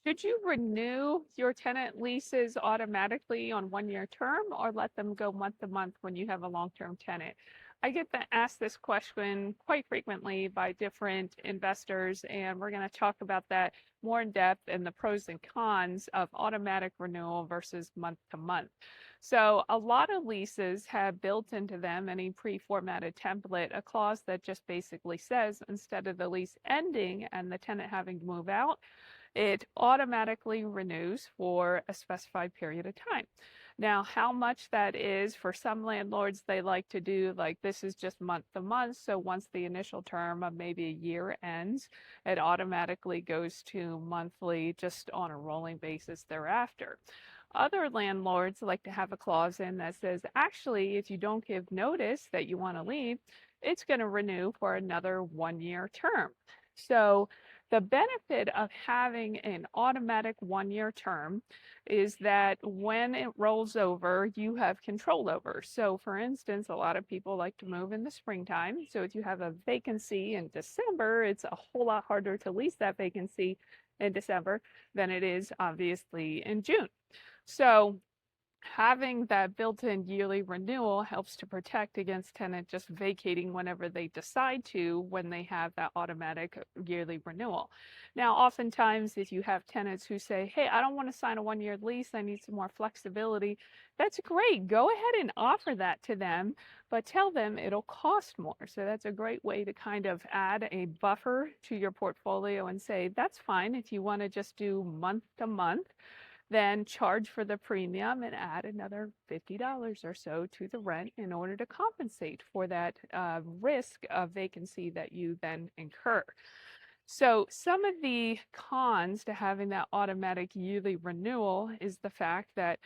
Should you renew your tenant leases automatically on 1 year term or let them go month to month when you have a long-term tenant? I get asked this question quite frequently by different investors, and we're going to talk about that more in depth and the pros and cons of automatic renewal versus month to month. So, a lot of leases have built into them any pre-formatted template, a clause that just basically says instead of the lease ending and the tenant having to move out, it automatically renews for a specified period of time. Now, how much that is for some landlords, they like to do like this is just month to month. So once the initial term of maybe a year ends, it automatically goes to monthly just on a rolling basis thereafter. Other landlords like to have a clause in that says, actually, if you don't give notice that you want to leave, it's going to renew for another 1 year term. So the benefit of having an automatic 1 year term is that when it rolls over, you have control over. So, for instance, a lot of people like to move in the springtime. So, if you have a vacancy in December, it's a whole lot harder to lease that vacancy in December than it is obviously in June. So, having that built-in yearly renewal helps to protect against tenant just vacating whenever they decide to when they have that automatic yearly renewal. Now, oftentimes, if you have tenants who say, hey, I don't want to sign a 1 year lease, I need some more flexibility, that's great. Go ahead and offer that to them, but tell them it'll cost more. So that's a great way to kind of add a buffer to your portfolio and say, that's fine if you want to just do month to month, then charge for the premium and add another $50 or so to the rent in order to compensate for that risk of vacancy that you then incur. So, some of the cons to having that automatic yearly renewal is the fact that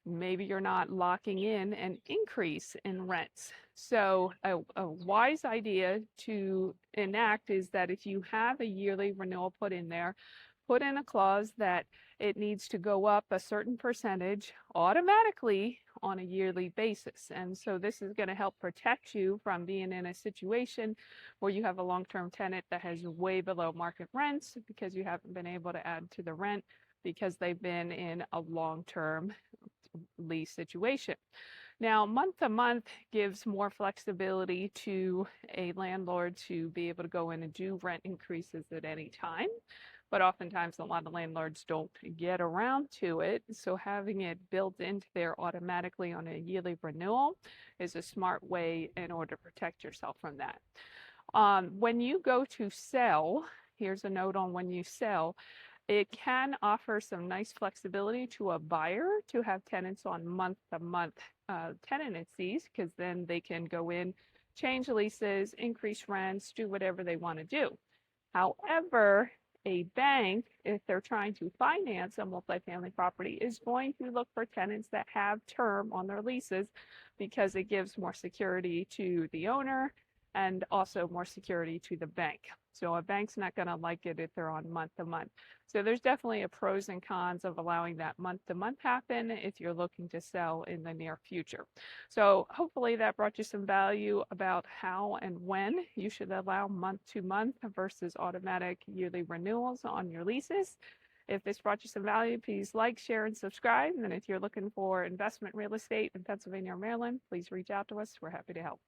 maybe you're not locking in an increase in rents. So, a wise idea to enact is that if you have a yearly renewal put in there, put in a clause that it needs to go up a certain percentage automatically on a yearly basis. And so this is going to help protect you from being in a situation where you have a long-term tenant that has way below market rents because you haven't been able to add to the rent because they've been in a long-term lease situation. Now, month to month gives more flexibility to a landlord to be able to go in and do rent increases at any time. But oftentimes, a lot of landlords don't get around to it. So, having it built into there automatically on a yearly renewal is a smart way in order to protect yourself from that. When you go to sell, here's a note on when you sell. It can offer some nice flexibility to a buyer to have tenants on month to month tenancies because then they can go in, change leases, increase rents, do whatever they want to do. However, a bank, if they're trying to finance a multifamily property, is going to look for tenants that have term on their leases because it gives more security to the owner and also more security to the bank. So a bank's not going to like it if they're on month to month. So there's definitely a pros and cons of allowing that month to month happen if you're looking to sell in the near future. So hopefully that brought you some value about how and when you should allow month to month versus automatic yearly renewals on your leases. If this brought you some value, please like, share, and subscribe. And if you're looking for investment real estate in Pennsylvania or Maryland, please reach out to us. We're happy to help.